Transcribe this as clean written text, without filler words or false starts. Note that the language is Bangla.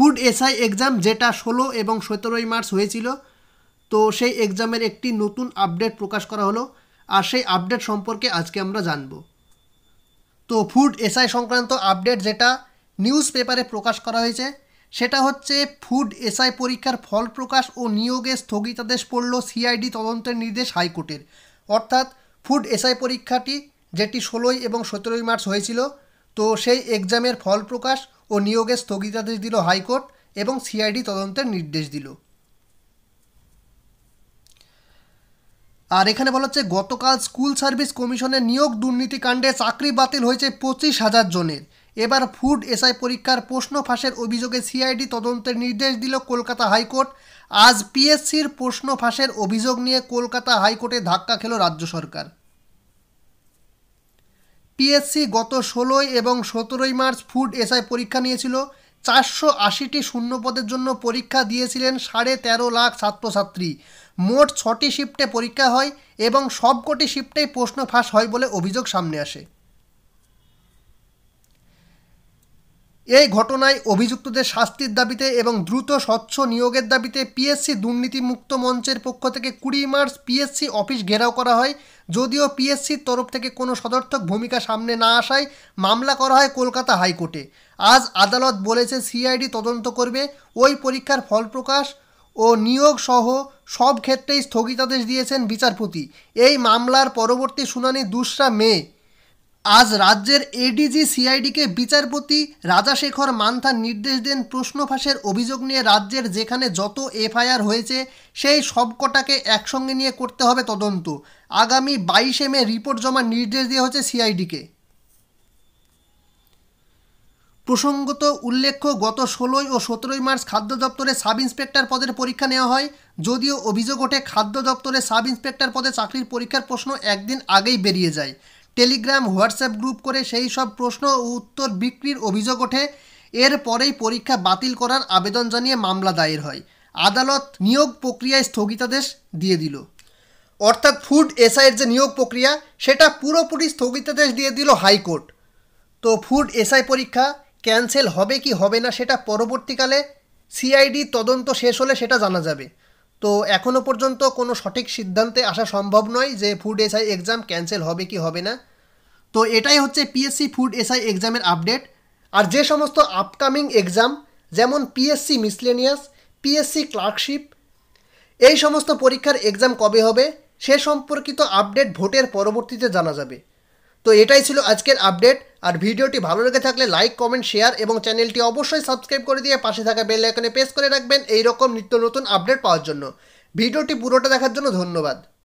ফুড এসআই এক্সাম যেটা 16 এবং 17 মার্চ হয়েছিল, তো সেই এক্সামের একটি নতুন আপডেট প্রকাশ করা হলো, আর সেই আপডেট সম্পর্কে আজকে আমরা জানব। তো ফুড এসআই সংক্রান্ত আপডেট যেটা নিউজ পেপারে প্রকাশ করা হয়েছে সেটা হচ্ছে ফুড এসআই পরীক্ষার ফল প্রকাশ ও নিয়োগে স্থগিতাদেশ পড়ল সিআইডি তদন্তের নির্দেশ হাইকোর্টের। অর্থাৎ ফুড এসআই পরীক্ষাটি যেটি 16 এবং 17 মার্চ হয়েছিল, তো সেই এক্সামের ফল প্রকাশ ও নিয়োগে স্থগিতাদেশ দিল হাইকোর্ট এবং সিআইডি তদন্তের নির্দেশ দিল। আর এখানে বলা হচ্ছে গতকাল স্কুল সার্ভিস কমিশনের নিয়োগ দুর্নীতিকাণ্ডে চাকরি বাতিল হয়েছে 25,000 জনের। এবার ফুড এসআই পরীক্ষার প্রশ্ন ফাঁসের অভিযোগে সিআইডি তদন্তের নির্দেশ দিল কলকাতা হাইকোর্ট। আজ পিএসসির প্রশ্ন ফাঁসের অভিযোগ নিয়ে কলকাতা হাইকোর্টে ধাক্কা খেল রাজ্য সরকার। পিএসসি গত 16 এবং 17 মার্চ ফুড এসআই পরীক্ষা নিয়েছিল। 480টি শূন্য পদের জন্য পরীক্ষা দিয়েছিলেন 13.5 লাখ ছাত্রছাত্রী। মোট 6টি শিফটে পরীক্ষা হয় এবং সবকটি শিফটেই প্রশ্ন ফাঁস হয় বলে অভিযোগ সামনে আসে। এই ঘটনায় অভিযুক্তদের শাস্তির দাবিতে এবং দ্রুত স্বচ্ছ নিয়োগের দাবিতে পিএসসি দুর্নীতিমুক্ত মঞ্চের পক্ষ থেকে 20 মার্চ পিএসসি অফিস ঘেরাও করা হয়। যদিও পিএসসির তরফ থেকে কোনো সদর্থক ভূমিকা সামনে না আসায় মামলা করা হয় কলকাতা হাইকোর্টে। আজ আদালত বলেছে সিআইডি তদন্ত করবে। ওই পরীক্ষার ফল প্রকাশ ও নিয়োগ সহ সব ক্ষেত্রেই স্থগিতাদেশ দিয়েছেন বিচারপতি। এই মামলার পরবর্তী শুনানি 2রা মে। আজ রাজ্যের এডিজি সিআইডিকে বিচারপতি রাজাশেখর মান্থা নির্দেশ দেন প্রশ্ন ফাঁসের অভিযোগ নিয়ে রাজ্যের যেখানে যত এফআইআর হয়েছে সেই সবকটাকে একসঙ্গে নিয়ে করতে হবে তদন্ত। আগামী 22 মে রিপোর্ট জমার নির্দেশ দেওয়া হচ্ছে সিআইডিকে। প্রসঙ্গত উল্লেখ্য, গত 16 ও 17 মার্চ খাদ্য দপ্তরে সাব ইন্সপেক্টর পদের পরীক্ষা নেওয়া হয়। যদিও অভিযোগ ওঠে খাদ্য দপ্তরে সাব ইন্সপেক্টর পদে চাকরির পরীক্ষার প্রশ্ন একদিন আগেই বেরিয়ে যায়। টেলিগ্রাম হোয়াটসঅ্যাপ গ্রুপ করে সেই সব প্রশ্ন ও উত্তর বিক্রির অভিযোগ ওঠে। এরপরেই পরীক্ষা বাতিল করার আবেদন জানিয়ে মামলা দায়ের হয়। আদালত নিয়োগ প্রক্রিয়ায় স্থগিতাদেশ দিয়ে দিল। অর্থাৎ ফুড এসআইয়ের যে নিয়োগ প্রক্রিয়া সেটা পুরোপুরি স্থগিতাদেশ দিয়ে দিল হাইকোর্ট। তো ফুড এসআই পরীক্ষা ক্যান্সেল হবে কি হবে না সেটা পরবর্তীকালে সিআইডি তদন্ত শেষ হলে সেটা জানা যাবে। তো এখনও পর্যন্ত কোনো সঠিক সিদ্ধান্তে আসা সম্ভব নয় যে ফুড এসআই এক্সাম ক্যান্সেল হবে কি হবে না। তো এটাই হচ্ছে পিএসসি ফুড এসআই এক্সামের আপডেট। আর যে সমস্ত আপকামিং এক্সাম যেমন পিএসসি মিসলেনিয়াস, পিএসসি ক্লার্কশিপ, এই সমস্ত পরীক্ষার এক্সাম কবে হবে সে সম্পর্কিত আপডেট ভোটের পরবর্তীতে জানা যাবে। তো এটাই ছিল আজকের আপডেট। আর ভিডিওটি ভালো লেগে থাকলে লাইক, কমেন্ট, শেয়ার এবং চ্যানেলটি অবশ্যই সাবস্ক্রাইব করে দিয়ে পাশে থাকা বেল আইকনে প্রেস করে রাখবেন এই রকম নিত্য নতুন আপডেট পাওয়ার জন্য। ভিডিওটি পুরোটা দেখার জন্য ধন্যবাদ।